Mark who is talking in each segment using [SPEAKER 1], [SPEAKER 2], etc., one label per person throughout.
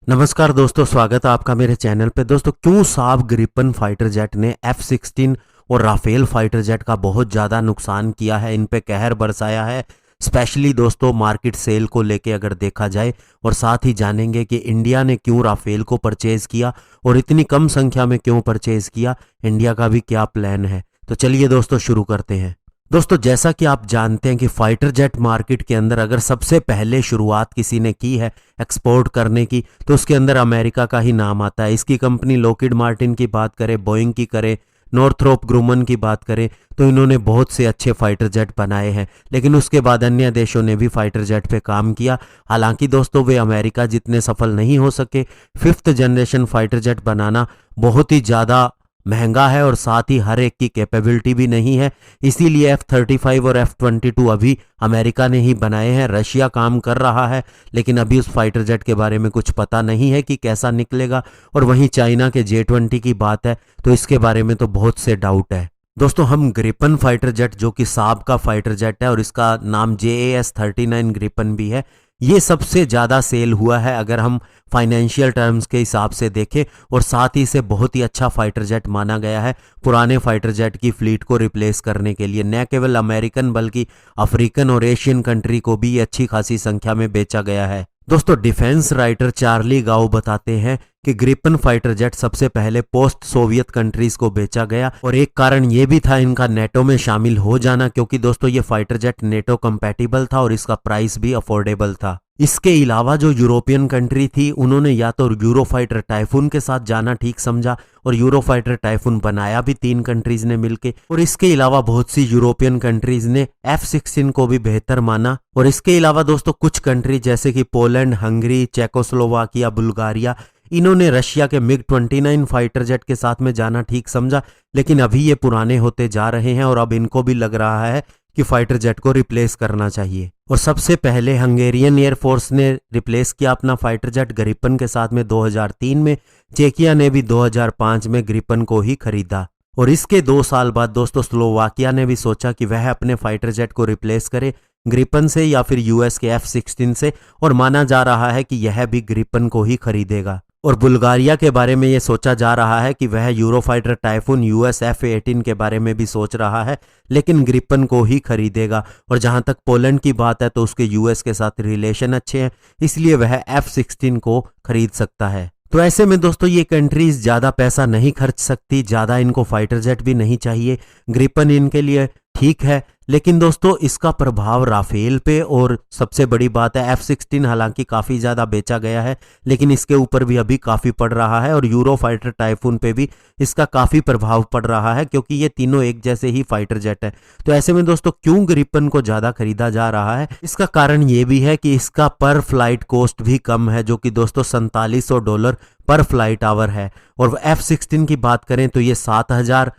[SPEAKER 1] नमस्कार दोस्तों, स्वागत है आपका मेरे चैनल पे। दोस्तों, क्यों साब ग्रिपन फाइटर जेट ने F-16 और राफेल फाइटर जेट का बहुत ज़्यादा नुकसान किया है, इन पे कहर बरसाया है। स्पेशली दोस्तों मार्केट सेल को लेके अगर देखा जाए, और साथ ही जानेंगे कि इंडिया ने क्यों राफेल को परचेज़ किया और इतनी कम संख्या में क्यों परचेज़ किया, इंडिया का भी क्या प्लान है। तो चलिए दोस्तों शुरू करते हैं। दोस्तों, जैसा कि आप जानते हैं कि फाइटर जेट मार्केट के अंदर अगर सबसे पहले शुरुआत किसी ने की है एक्सपोर्ट करने की, तो उसके अंदर अमेरिका का ही नाम आता है। इसकी कंपनी लॉकहीड मार्टिन की बात करें, बोइंग की करें, नॉर्थरोप ग्रुमन की बात करें, तो इन्होंने बहुत से अच्छे फाइटर जेट बनाए हैं। लेकिन उसके बाद अन्य देशों ने भी फाइटर जेट पे काम किया। हालांकि दोस्तों वे अमेरिका जितने सफल नहीं हो सके। 5th जनरेशन फाइटर जेट बनाना बहुत ही ज़्यादा महंगा है और साथ ही हर एक की कैपेबिलिटी भी नहीं है। इसीलिए F-35 और F-22 अभी अमेरिका ने ही बनाए हैं। रशिया काम कर रहा है, लेकिन अभी उस फाइटर जेट के बारे में कुछ पता नहीं है कि कैसा निकलेगा। और वहीं चाइना के J-20 की बात है तो इसके बारे में तो बहुत से डाउट है। दोस्तों, हम ग्रिपन फाइटर जेट जो कि साब का फाइटर जेट है और इसका नाम JAS-39 ग्रिपन भी है, ये सबसे ज़्यादा सेल हुआ है अगर हम फाइनेंशियल टर्म्स के हिसाब से देखें। और साथ ही इसे बहुत ही अच्छा फाइटर जेट माना गया है पुराने फाइटर जेट की फ्लीट को रिप्लेस करने के लिए। न केवल अमेरिकन बल्कि अफ्रीकन और एशियन कंट्री को भी ये अच्छी खासी संख्या में बेचा गया है। दोस्तों, डिफेंस राइटर चार्ली गाउ बताते हैं कि ग्रिपन फाइटर जेट सबसे पहले पोस्ट सोवियत कंट्रीज को बेचा गया, और एक कारण ये भी था इनका नेटो में शामिल हो जाना, क्योंकि दोस्तों ये फाइटर जेट नेटो कंपैटिबल था और इसका प्राइस भी अफोर्डेबल था। इसके अलावा जो यूरोपियन कंट्री थी उन्होंने या तो यूरोफाइटर टाइफून के साथ जाना ठीक समझा, और यूरोफाइटर टाइफून बनाया भी 3 कंट्रीज ने मिलके। और इसके अलावा बहुत सी यूरोपियन कंट्रीज ने F-16 को भी बेहतर माना। और इसके अलावा दोस्तों कुछ कंट्री जैसे कि पोलैंड, हंगरी, चेकोस्लोवाकिया, बुल्गारिया, इन्होंने रशिया के MiG-29 फाइटर जेट के साथ में जाना ठीक समझा। लेकिन अभी ये पुराने होते जा रहे हैं और अब इनको भी लग रहा है कि फाइटर जेट को रिप्लेस करना चाहिए। और सबसे पहले हंगेरियन एयरफोर्स ने रिप्लेस किया अपना फाइटर जेट ग्रिपन के साथ में 2003 में। चेकिया ने भी 2005 में ग्रिपन को ही खरीदा। और इसके 2 साल बाद दोस्तों स्लोवाकिया ने भी सोचा कि वह अपने फाइटर जेट को रिप्लेस करे ग्रिपन से या फिर US के F-16 से, और माना जा रहा है कि यह भी ग्रिपन को ही खरीदेगा। और बुल्गारिया के बारे में यह सोचा जा रहा है कि वह यूरोफाइटर टाइफून US F-18 के बारे में भी सोच रहा है, लेकिन ग्रिपन को ही खरीदेगा। और जहां तक पोलैंड की बात है तो उसके US के साथ रिलेशन अच्छे हैं, इसलिए वह F-16 को खरीद सकता है। तो ऐसे में दोस्तों ये कंट्रीज ज़्यादा पैसा नहीं खर्च सकती, ज़्यादा इनको फाइटर जेट भी नहीं चाहिए। ग्रिपन इनके लिए ठीक है, लेकिन दोस्तों इसका प्रभाव राफेल पे, और सबसे बड़ी बात है F-16 हालांकि काफ़ी ज़्यादा बेचा गया है, लेकिन इसके ऊपर भी अभी काफ़ी पड़ रहा है। और यूरोफाइटर टाइफून पे भी इसका काफ़ी प्रभाव पड़ रहा है, क्योंकि ये तीनों एक जैसे ही फाइटर जेट है। तो ऐसे में दोस्तों क्यों ग्रिपन को ज़्यादा खरीदा जा रहा है, इसका कारण ये भी है कि इसका पर फ्लाइट कॉस्ट भी कम है, जो कि दोस्तों $4700 पर फ्लाइट आवर है। और F-16 की बात करें तो ये $7000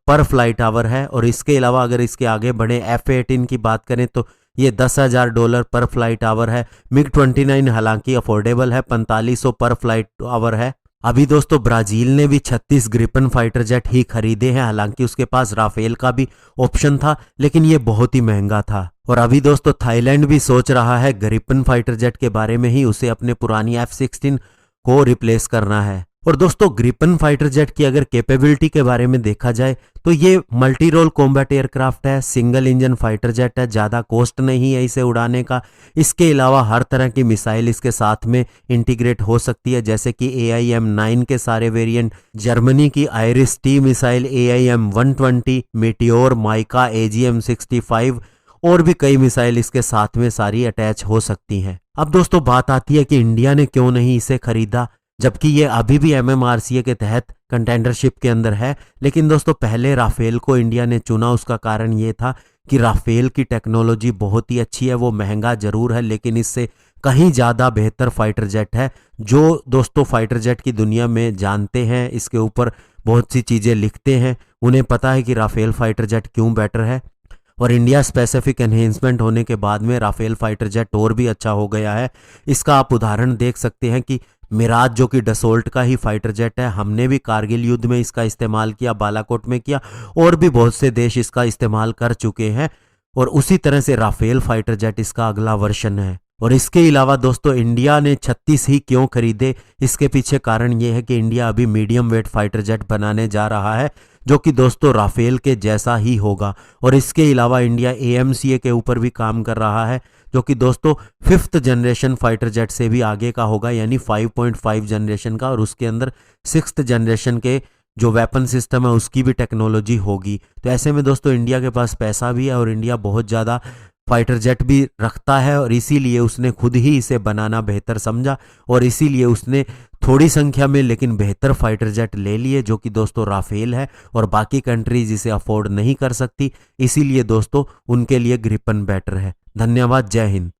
[SPEAKER 1] पर फ्लाइट आवर है। और इसके अलावा अगर इसके आगे बढ़े F-18 की बात करें तो ये $10,000 पर फ्लाइट आवर है। MiG-29 हालांकि अफोर्डेबल है, 4500 पर फ्लाइट आवर है। अभी दोस्तों ब्राजील ने भी 36 ग्रिपन फाइटर जेट ही खरीदे हैं, हालांकि उसके पास राफेल का भी ऑप्शन था, लेकिन ये बहुत ही महंगा था। और अभी दोस्तों थाईलैंड भी सोच रहा है ग्रिपन फाइटर जेट के बारे में ही, उसे अपने पुरानी F-16 को रिप्लेस करना है। और दोस्तों ग्रिपन फाइटर जेट की अगर कैपेबिलिटी के बारे में देखा जाए तो ये मल्टी रोल कॉम्बैट एयरक्राफ्ट है, सिंगल इंजन फाइटर जेट है, ज़्यादा कॉस्ट नहीं है इसे उड़ाने का। इसके अलावा हर तरह की मिसाइल इसके साथ में इंटीग्रेट हो सकती है, जैसे कि AIM-9 के सारे वेरिएंट, जर्मनी की IRIS-T missile, AIM-120, meteor, mica, AGM-65 और भी कई मिसाइल इसके साथ में सारी अटैच हो सकती हैं। अब दोस्तों बात आती है कि इंडिया ने क्यों नहीं इसे खरीदा, जबकि ये अभी भी MMRCA के तहत कंटेंडरशिप के अंदर है। लेकिन दोस्तों पहले राफेल को इंडिया ने चुना, उसका कारण ये था कि राफेल की टेक्नोलॉजी बहुत ही अच्छी है। वो महंगा जरूर है, लेकिन इससे कहीं ज़्यादा बेहतर फाइटर जेट है। जो दोस्तों फाइटर जेट की दुनिया में जानते हैं, इसके ऊपर बहुत सी चीज़ें लिखते हैं, उन्हें पता है कि राफेल फाइटर जेट क्यों बेटर है। और इंडिया स्पेसिफिक एनहेंसमेंट होने के बाद में राफेल फाइटर जेट और भी अच्छा हो गया है। इसका आप उदाहरण देख सकते हैं कि मिराज जो कि डसोल्ट का ही फाइटर जेट है, हमने भी कारगिल युद्ध में इसका इस्तेमाल किया, बालाकोट में किया, और भी बहुत से देश इसका इस्तेमाल कर चुके हैं। और उसी तरह से राफेल फाइटर जेट इसका अगला वर्जन है। और इसके अलावा दोस्तों इंडिया ने 36 ही क्यों खरीदे, इसके पीछे कारण ये है कि इंडिया अभी मीडियम वेट फाइटर जेट बनाने जा रहा है जो कि दोस्तों राफेल के जैसा ही होगा। और इसके अलावा इंडिया AMCA के ऊपर भी काम कर रहा है जो कि दोस्तों 5th जनरेशन फाइटर जेट से भी आगे का होगा, यानी 5.5 जनरेशन का, और उसके अंदर 6th जनरेशन के जो वेपन सिस्टम है उसकी भी टेक्नोलॉजी होगी। तो ऐसे में दोस्तों इंडिया के पास पैसा भी है और इंडिया बहुत ज़्यादा फाइटर जेट भी रखता है, और इसीलिए उसने खुद ही इसे बनाना बेहतर समझा और इसीलिए उसने थोड़ी संख्या में लेकिन बेहतर फाइटर जेट ले लिए जो कि दोस्तों राफेल है, और बाकी कंट्रीज इसे अफोर्ड नहीं कर सकती, इसीलिए दोस्तों उनके लिए ग्रिपन बेटर है। धन्यवाद, जय हिंद।